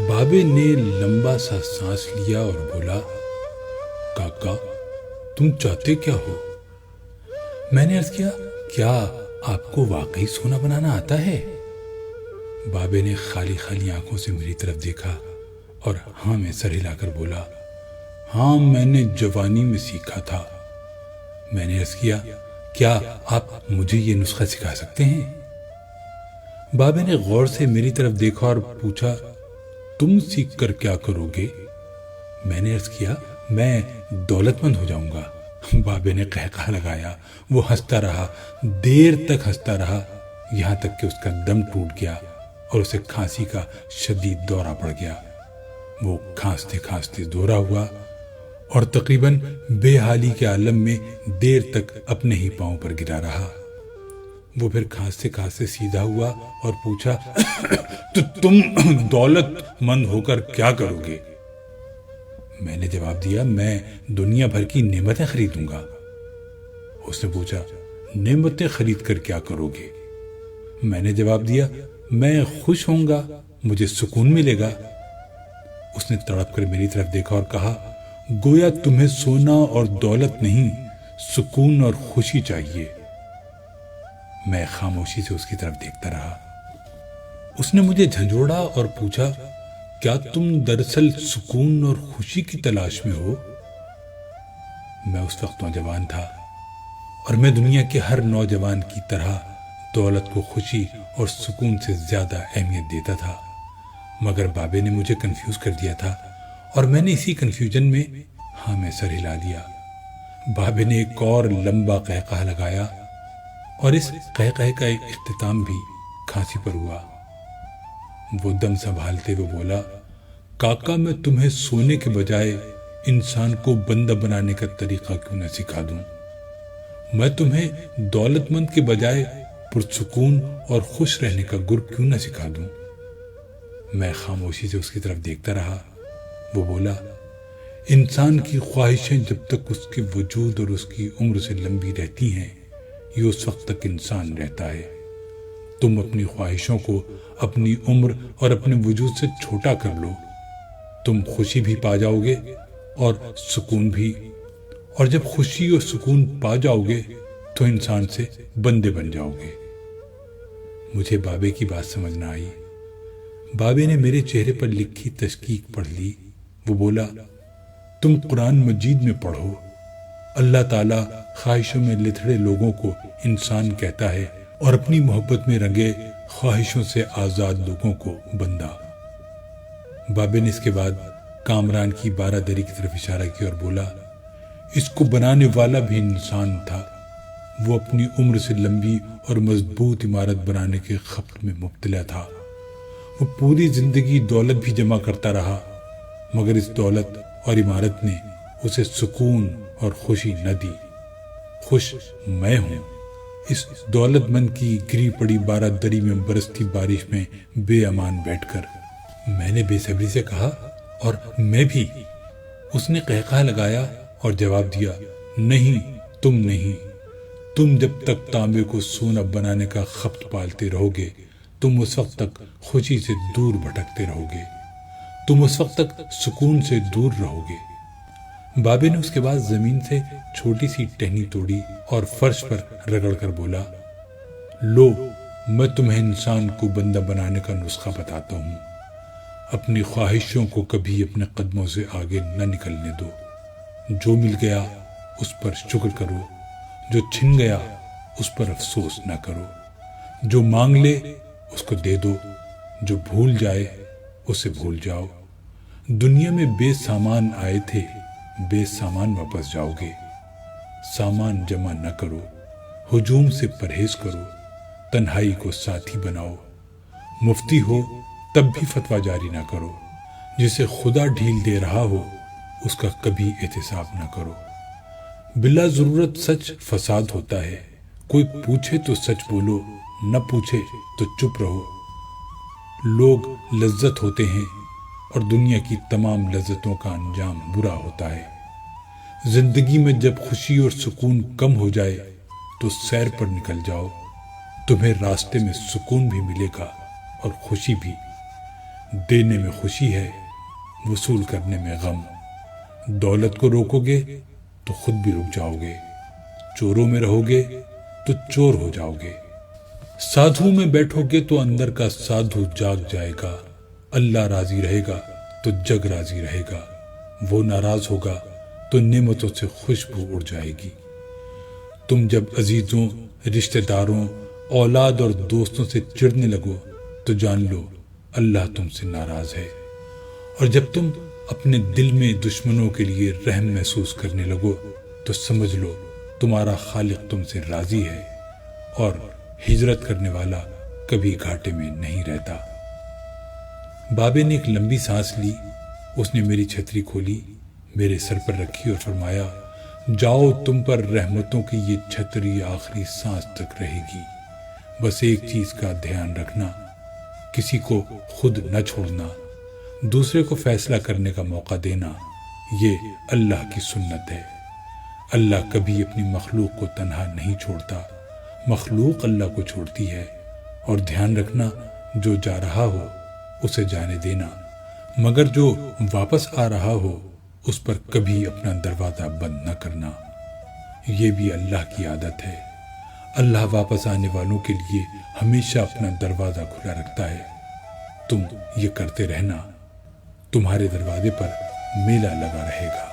بابے نے لمبا سا سانس لیا اور بولا، کاکا تم چاہتے کیا ہو؟ میں نے عرض کیا، کیا آپ کو واقعی سونا بنانا آتا ہے؟ بابے نے خالی خالی آنکھوں سے میری طرف دیکھا اور ہاں میں سر ہلا کر بولا، ہاں میں نے جوانی میں سیکھا تھا۔ میں نے عرض کیا، کیا آپ مجھے یہ نسخہ سکھا سکتے ہیں؟ بابے نے غور سے میری طرف دیکھا اور پوچھا، تم سیکھ کر کیا کرو گے؟ میں نے عرض کیا، میں دولت مند ہو جاؤں گا۔ بابے نے قہقہ لگایا، وہ ہنستا رہا، دیر تک ہنستا رہا، یہاں تک کہ اس کا دم ٹوٹ گیا اور اسے کھانسی کا شدید دورہ پڑ گیا۔ وہ کھانستے کھانستے دورہ ہوا اور تقریباً بے حالی کے عالم میں دیر تک اپنے ہی پاؤں پر گرا رہا۔ وہ پھر کھانستے کھانستے سیدھا ہوا اور پوچھا، تو تم دولت مند ہو کر کیا کرو گے؟ میں نے جواب دیا، میں دنیا بھر کی نعمتیں خریدوں گا۔ اس نے پوچھا، نعمتیں خرید کر کیا کرو گے؟ میں نے جواب دیا، میں خوش ہوں گا، مجھے سکون ملے گا۔ اس نے تڑپ کر میری طرف دیکھا اور کہا، گویا تمہیں سونا اور دولت نہیں، سکون اور خوشی چاہیے۔ میں خاموشی سے اس کی طرف دیکھتا رہا۔ اس نے مجھے جھنجھوڑا اور پوچھا، کیا تم دراصل سکون اور خوشی کی تلاش میں ہو؟ میں اس وقت نوجوان تھا اور میں دنیا کے ہر نوجوان کی طرح دولت کو خوشی اور سکون سے زیادہ اہمیت دیتا تھا، مگر بابے نے مجھے کنفیوز کر دیا تھا اور میں نے اسی کنفیوژن میں ہاں میں سر ہلا دیا۔ بابے نے ایک اور لمبا قہقہ لگایا اور اس قہقہے کا ایک اختتام بھی کھانسی پر ہوا۔ وہ دم سنبھالتے ہوئے بولا، کاکا میں تمہیں سونے کے بجائے انسان کو بندہ بنانے کا طریقہ کیوں نہ سکھا دوں؟ میں تمہیں دولت مند کے بجائے پرسکون اور خوش رہنے کا گر کیوں نہ سکھا دوں؟ میں خاموشی سے اس کی طرف دیکھتا رہا۔ وہ بولا، انسان کی خواہشیں جب تک اس کے وجود اور اس کی عمر سے لمبی رہتی ہیں، یہ اس وقت تک انسان رہتا ہے۔ تم اپنی خواہشوں کو اپنی عمر اور اپنے وجود سے چھوٹا کر لو، تم خوشی بھی پا جاؤ گے اور سکون بھی، اور جب خوشی اور سکون پا جاؤ گے تو انسان سے بندے بن جاؤ گے۔ مجھے بابے کی بات سمجھ نہ آئی۔ بابے نے میرے چہرے پر لکھی تشکیک پڑھ لی۔ وہ بولا، تم قرآن مجید میں پڑھو، اللہ تعالیٰ خواہشوں میں لتھڑے لوگوں کو انسان کہتا ہے اور اپنی محبت میں رنگے خواہشوں سے آزاد لوگوں کو بندہ۔ بابے نے اس کے بعد کامران کی بارہ دری کی طرف اشارہ کیا اور بولا، اس کو بنانے والا بھی انسان تھا، وہ اپنی عمر سے لمبی اور مضبوط عمارت بنانے کے خبط میں مبتلا تھا۔ وہ پوری زندگی دولت بھی جمع کرتا رہا، مگر اس دولت اور عمارت نے اسے سکون اور خوشی نہ دی۔ خوش میں ہوں اس دولت مند کی گری پڑی بارہ دری میں برستی بارش میں بے امان بیٹھ کر۔ میں نے بے صبری سے کہا، اور میں بھی۔ اس نے قہقہ لگایا اور جواب دیا، نہیں تم نہیں، تم جب تک تانبے کو سونا بنانے کا خبط پالتے رہو گے، تم اس وقت تک خوشی سے دور بھٹکتے رہو گے، تم اس وقت تک سکون سے دور رہو گے۔ بابے نے اس کے بعد زمین سے چھوٹی سی ٹہنی توڑی اور فرش پر رگڑ کر بولا، لو میں تمہیں انسان کو بندہ بنانے کا نسخہ بتاتا ہوں۔ اپنی خواہشوں کو کبھی اپنے قدموں سے آگے نہ نکلنے دو۔ جو مل گیا اس پر شکر کرو، جو چھن گیا اس پر افسوس نہ کرو، جو مانگ لے اس کو دے دو، جو بھول جائے اسے بھول جاؤ۔ دنیا میں بے سامان آئے تھے، بے سامان واپس جاؤ گے۔ سامان جمع نہ کرو، ہجوم سے پرہیز کرو، تنہائی کو ساتھی بناؤ۔ مفتی ہو تب بھی فتویٰ جاری نہ کرو، جسے خدا ڈھیل دے رہا ہو اس کا کبھی احتساب نہ کرو۔ بلا ضرورت سچ فساد ہوتا ہے، کوئی پوچھے تو سچ بولو، نہ پوچھے تو چپ رہو۔ لوگ لذت ہوتے ہیں اور دنیا کی تمام لذتوں کا انجام برا ہوتا ہے۔ زندگی میں جب خوشی اور سکون کم ہو جائے تو سیر پر نکل جاؤ، تمہیں راستے میں سکون بھی ملے گا اور خوشی بھی۔ دینے میں خوشی ہے، وصول کرنے میں غم۔ دولت کو روکو گے تو خود بھی رک جاؤ گے، چوروں میں رہو گے تو چور ہو جاؤ گے۔ سادھو میں بیٹھو گے تو اندر کا سادھو جاگ جائے گا۔ اللہ راضی رہے گا تو جگ راضی رہے گا، وہ ناراض ہوگا تو نعمتوں سے خوشبو اڑ جائے گی۔ تم جب عزیزوں، رشتہ داروں، اولاد اور دوستوں سے چڑھنے لگو تو جان لو اللہ تم سے ناراض ہے، اور جب تم اپنے دل میں دشمنوں کے لیے رحم محسوس کرنے لگو تو سمجھ لو تمہارا خالق تم سے راضی ہے، اور ہجرت کرنے والا کبھی گھاٹے میں نہیں رہتا۔ بابے نے ایک لمبی سانس لی، اس نے میری چھتری کھولی، میرے سر پر رکھی اور فرمایا، جاؤ، تم پر رحمتوں کی یہ چھتری آخری سانس تک رہے گی۔ بس ایک چیز کا دھیان رکھنا، کسی کو خود نہ چھوڑنا، دوسرے کو فیصلہ کرنے کا موقع دینا، یہ اللہ کی سنت ہے۔ اللہ کبھی اپنی مخلوق کو تنہا نہیں چھوڑتا، مخلوق اللہ کو چھوڑتی ہے۔ اور دھیان رکھنا، جو جا رہا ہو اسے جانے دینا، مگر جو واپس آ رہا ہو اس پر کبھی اپنا دروازہ بند نہ کرنا۔ یہ بھی اللہ کی عادت ہے، اللہ واپس آنے والوں کے لیے ہمیشہ اپنا دروازہ کھلا رکھتا ہے۔ تم یہ کرتے رہنا، تمہارے دروازے پر میلہ لگا رہے گا۔